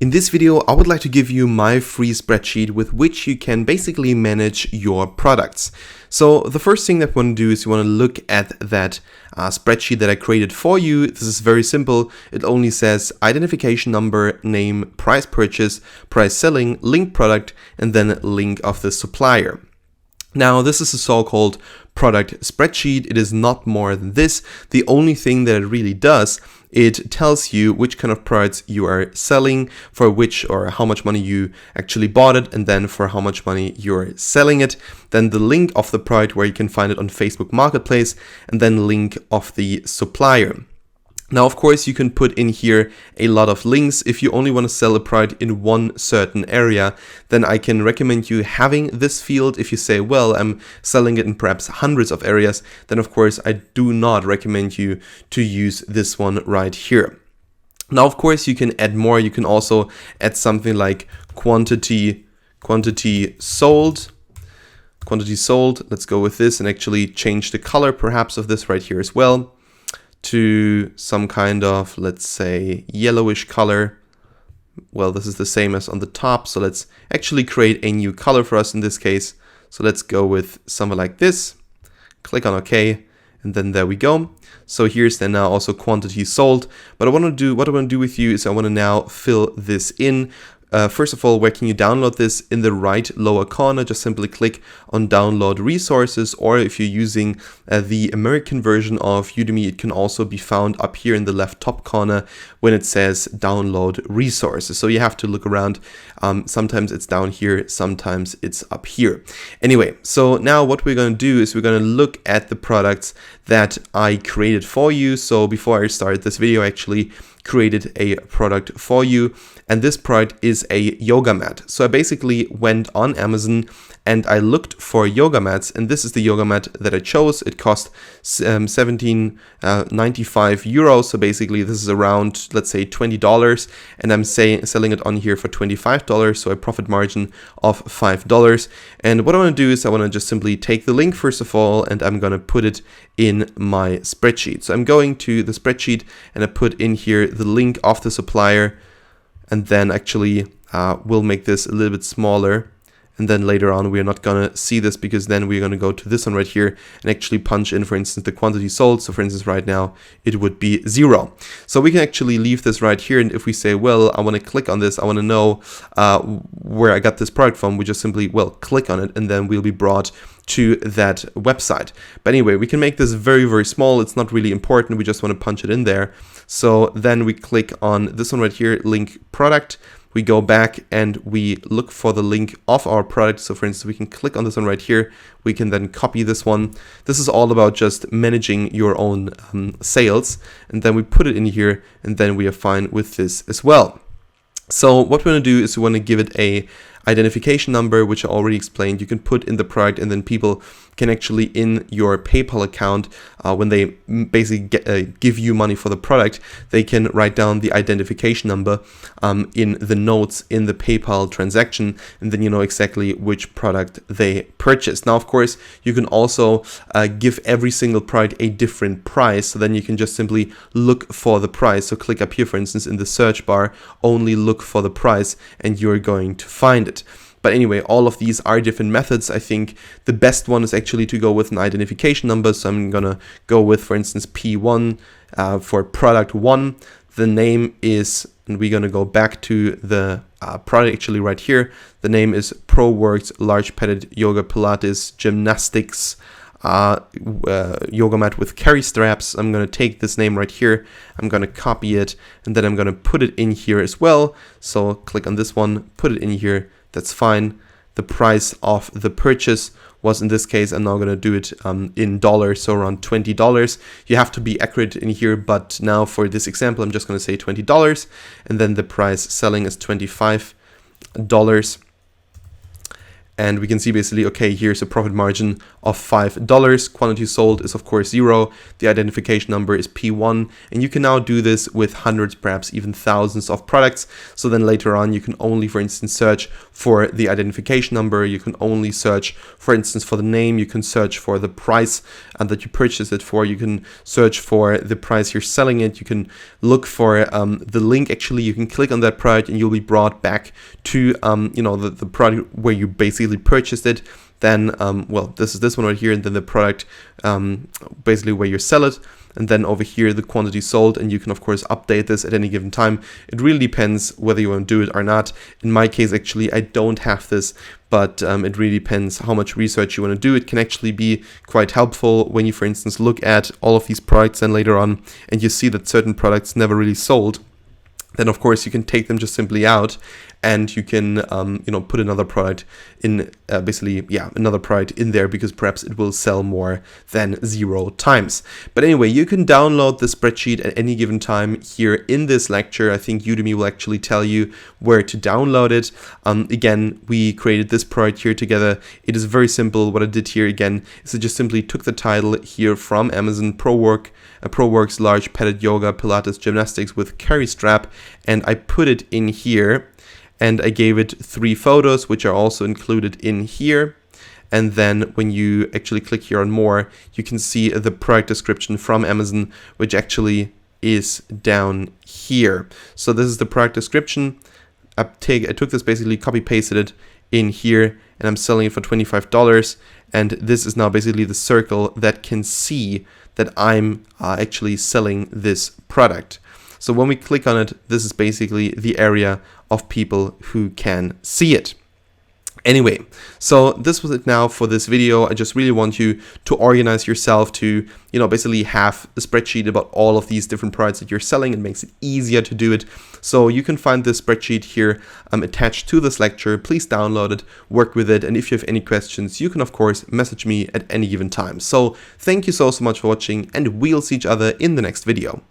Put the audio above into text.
In this video, I would like to give you my free spreadsheet with which you can basically manage your products. So the first thing that we want to do is you want to look at that spreadsheet that I created for you. This is very simple. It only says identification number, name, price purchase, price selling, link product, and then link of the supplier. Now, this is a so-called product spreadsheet. It is not more than this. The only thing that it really does, it tells you which kind of products you are selling, for which or how much money you actually bought it, and then for how much money you're selling it. Then the link of the product where you can find it on Facebook Marketplace, and then link of the supplier. Now, of course, you can put in here a lot of links. If you only want to sell a product in one certain area, then I can recommend you having this field. If you say, well, I'm selling it in perhaps hundreds of areas, then of course, I do not recommend you to use this one right here. Now, of course, you can add more. You can also add something like quantity sold. Let's go with this and actually change the color perhaps of this right here as well to some kind of, let's say, yellowish color. Well, this is the same as on the top, so let's actually create a new color for us in this case. So let's go with something like this, click on OK, and then there we go. So here's then now also quantity sold. But what I want to do with you is I want to now fill this in. First of all, where can you download this? In the right lower corner, just simply click on download resources, or if you're using the American version of Udemy, it can also be found up here in the left top corner when it says download resources. So you have to look around. Sometimes it's down here, sometimes it's up here. Anyway, so now what we're going to do is we're going to look at the products that I created for you. So before I start this video, I actually created a product for you, and this product is a yoga mat. So I basically went on Amazon and I looked for yoga mats, and this is the yoga mat that I chose. It cost 17.95 euros. So basically this is around, let's say, $20, and I'm selling it on here for $25, so a profit margin of $5. And what I want to do is I want to just simply take the link first of all, and I'm going to put it in my spreadsheet. So I'm going to the spreadsheet and I put in here the link of the supplier, and then actually we'll make this a little bit smaller. And then later on, we're not going to see this because then we're going to go to this one right here and actually punch in, for instance, the quantity sold. So for instance, right now, it would be 0. So we can actually leave this right here. And if we say, well, I want to click on this, I want to know where I got this product from, we just simply, well, click on it, and then we'll be brought to that website. But anyway, we can make this very, very small. It's not really important. We just want to punch it in there. So then we click on this one right here, link product. We go back and we look for the link of our product. So for instance, we can click on this one right here. We can then copy this one. This is all about just managing your own sales. And then we put it in here, and then we are fine with this as well. So what we're going to do is we want to give it a identification number, which I already explained. You can put in the product, and then people can actually in your PayPal account, when they basically give you money for the product, they can write down the identification number in the notes in the PayPal transaction, and then you know exactly which product they purchased. Now, of course, you can also give every single product a different price, so then you can just simply look for the price. So click up here, for instance, in the search bar, only look for the price, and you're going to find it. But anyway, all of these are different methods. I think the best one is actually to go with an identification number. So I'm going to go with, for instance, P1 for product 1. The name is, and we're going to go back to the product actually right here. The name is ProWorks Large Padded Yoga Pilates Gymnastics yoga mat with carry straps. I'm going to take this name right here. I'm going to copy it, and then I'm going to put it in here as well. So click on this one, put it in here. That's fine. The price of the purchase was, in this case, I'm now going to do it in dollars, so around $20. You have to be accurate in here, but now for this example, I'm just going to say $20, and then the price selling is $25. And we can see basically, okay, here's a profit margin of $5. Quantity sold is of course 0. The identification number is P1. And you can now do this with hundreds, perhaps even thousands of products. So then later on, you can only, for instance, search for the identification number. You can only search, for instance, for the name. You can search for the price that you purchased it for. You can search for the price you're selling it. You can look for the link. Actually, you can click on that product and you'll be brought back to the product where you basically purchased it. Then well, this is this one right here, and then the product basically where you sell it, and then over here the quantity sold, and you can of course update this at any given time. It really depends whether you want to do it or not. In my case, actually, I don't have this, but it really depends how much research you want to do. It can actually be quite helpful when you, for instance, look at all of these products and later on and you see that certain products never really sold. Then of course you can take them just simply out, and you can put another product in, another product in there, because perhaps it will sell more than 0 times. But anyway, you can download the spreadsheet at any given time here in this lecture. I think Udemy will actually tell you where to download it. Again, we created this product here together. It is very simple. What I did here again is I just simply took the title here from Amazon, ProWorks large padded yoga Pilates gymnastics with carry strap, and I put it in here. And I gave it 3 photos, which are also included in here. And then when you actually click here on more, you can see the product description from Amazon, which actually is down here. So this is the product description. I took this, basically copy pasted it in here, and I'm selling it for $25. And this is now basically the circle that can see that I'm actually selling this product. So when we click on it, this is basically the area of people who can see it. Anyway, so this was it now for this video. I just really want you to organize yourself to, basically have a spreadsheet about all of these different products that you're selling. It makes it easier to do it. So you can find this spreadsheet here attached to this lecture. Please download it, work with it. And if you have any questions, you can of course message me at any given time. So thank you so much for watching, and we'll see each other in the next video.